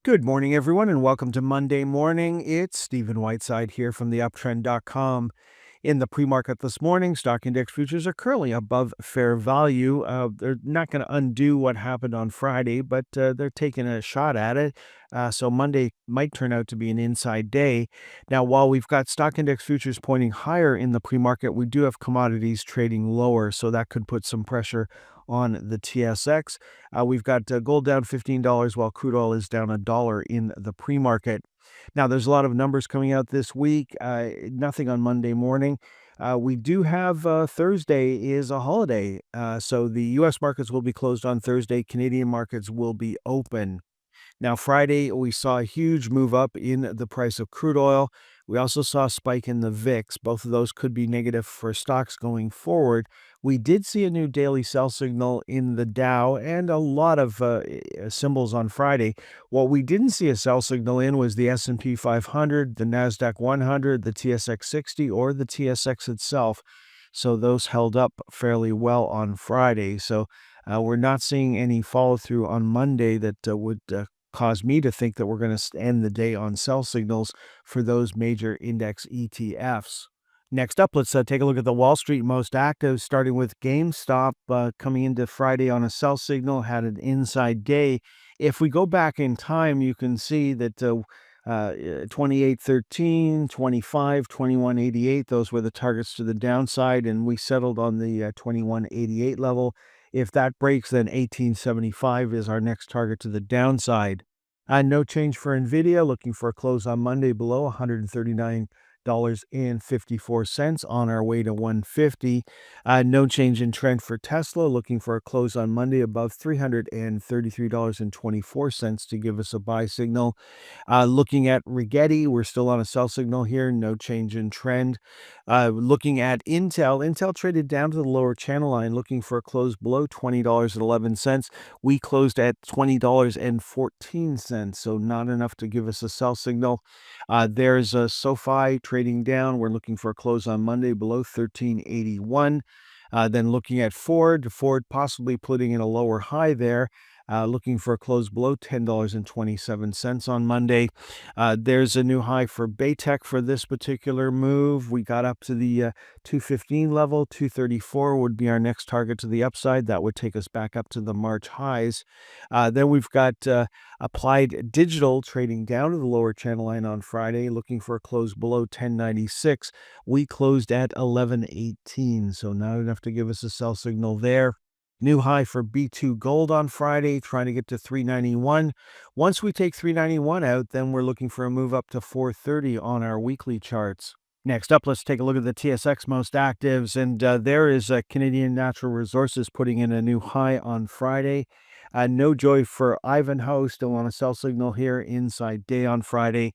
Good morning, everyone, and welcome to Monday morning. It's Stephen Whiteside here from theuptrend.com. In the pre-market this morning, stock index futures are currently above fair value. They're not going to undo what happened on Friday, but they're taking a shot at it. So Monday might turn out to be an inside day. Now, while we've got stock index futures pointing higher in the pre-market, we do have commodities trading lower, so that could put some pressure on the TSX. We've got gold down $15 while crude oil is down $1 in the pre-market. Now, there's a lot of numbers coming out this week. Nothing on Monday morning. We do have Thursday is a holiday. So the U.S. markets will be closed on Thursday. Canadian markets will be open. Now, Friday, we saw a huge move up in the price of crude oil. We also saw a spike in the VIX. Both of those could be negative for stocks going forward. We did see a new daily sell signal in the Dow and a lot of symbols on Friday. What we didn't see a sell signal in was the S&P 500, the NASDAQ 100, the TSX 60, or the TSX itself. So those held up fairly well on Friday. So we're not seeing any follow through on Monday that would caused me to think that we're going to end the day on sell signals for those major index ETFs. Next up, let's take a look at the Wall Street most active, starting with GameStop coming into Friday on a sell signal, had an inside day. If we go back in time, you can see that 28.13, 25, 21.88, those were the targets to the downside, and we settled on the 21.88 level. If that breaks, then 1875 is our next target to the downside. No change for NVIDIA, looking for a close on Monday below $139.54 on our way to 150. No change in trend for Tesla, looking for a close on Monday above $333.24 to give us a buy signal. Looking at Rigetti, we're still on a sell signal here, no change in trend. Looking at Intel traded down to the lower channel line, looking for a close below $20.11. We closed at $20.14, so not enough to give us a sell signal. There's a SoFi trading down. We're looking for a close on Monday below $13.81. Then looking at Ford possibly putting in a lower high there. Looking for a close below $10.27 on Monday. There's a new high for Baytech for this particular move. We got up to the 215 level. 234 would be our next target to the upside. That would take us back up to the March highs. Then we've got Applied Digital trading down to the lower channel line on Friday, looking for a close below 1096. We closed at 1118, so not enough to give us a sell signal there. New high for B2 Gold on Friday, trying to get to 391. Once we take 391 out, then we're looking for a move up to 430 on our weekly charts. Next up, let's take a look at the TSX most actives, and there is Canadian Natural Resources putting in a new high on Friday. No joy for Ivanhoe, still on a sell signal here, inside day on Friday.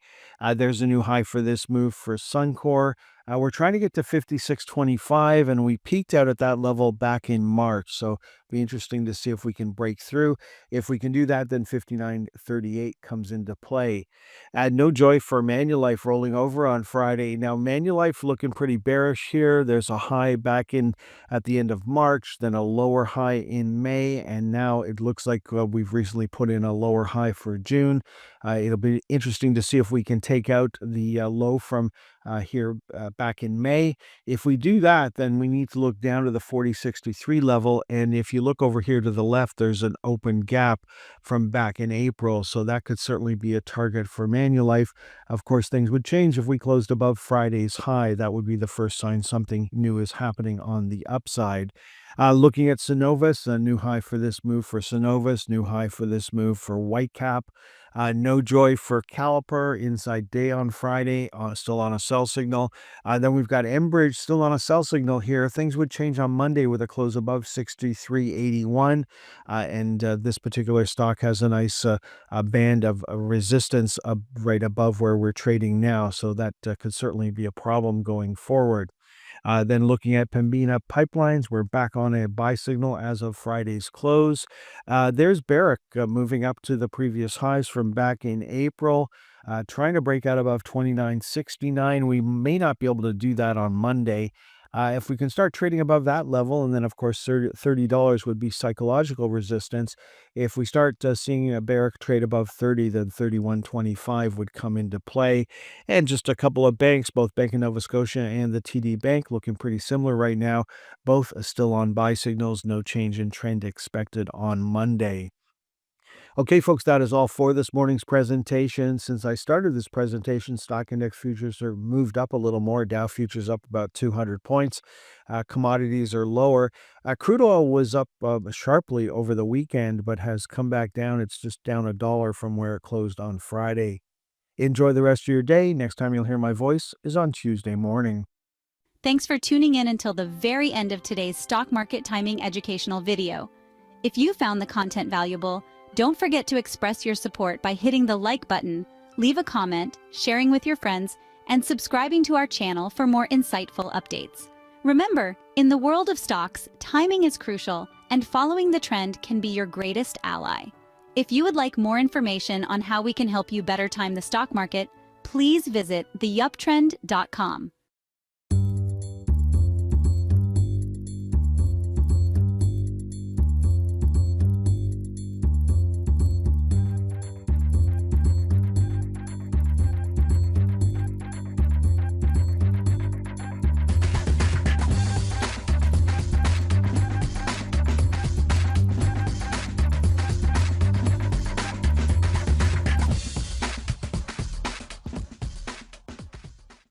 There's a new high for this move for Suncor. We're trying to get to 56.25, and we peaked out at that level back in March. So be interesting to see if we can break through. If we can do that, then 59.38 comes into play. No joy for Manulife rolling over on Friday. Now, Manulife looking pretty bearish here. There's a high back in at the end of March, then a lower high in May, and now it looks like we've recently put in a lower high for June. It'll be interesting to see if we can take out the low from here back in May. If we do that, then we need to look down to the 40.63 level. And if you look over here to the left, there's an open gap from back in April. So that could certainly be a target for Manulife. Of course, things would change if we closed above Friday's high. That would be the first sign something new is happening on the upside. Looking at Cenovus, a new high for this move for Cenovus, new high for this move for Whitecap. No joy for Caliper, inside day on Friday, still on a sell signal. Then we've got Enbridge still on a sell signal here. Things would change on Monday with a close above 63.81. And this particular stock has a nice band of resistance right above where we're trading now. So that could certainly be a problem going forward. Then looking at Pembina Pipelines, we're back on a buy signal as of Friday's close. There's Barrick moving up to the previous highs from back in April, trying to break out above 29.69. We may not be able to do that on Monday. If we can start trading above that level, and then of course $30 would be psychological resistance. If we start seeing a bearish trade above 30, then 31.25 would come into play. And just a couple of banks, both Bank of Nova Scotia and the TD Bank, looking pretty similar right now. Both are still on buy signals, no change in trend expected on Monday. Okay, folks, that is all for this morning's presentation. Since I started this presentation, stock index futures are moved up a little more. Dow futures up about 200 points. Commodities are lower. Crude oil was up sharply over the weekend, but has come back down. It's just down $1 from where it closed on Friday. Enjoy the rest of your day. Next time you'll hear my voice is on Tuesday morning. Thanks for tuning in until the very end of today's stock market timing educational video. If you found the content valuable, don't forget to express your support by hitting the like button, leave a comment, sharing with your friends, and subscribing to our channel for more insightful updates. Remember, in the world of stocks, timing is crucial, and following the trend can be your greatest ally. If you would like more information on how we can help you better time the stock market, please visit theuptrend.com.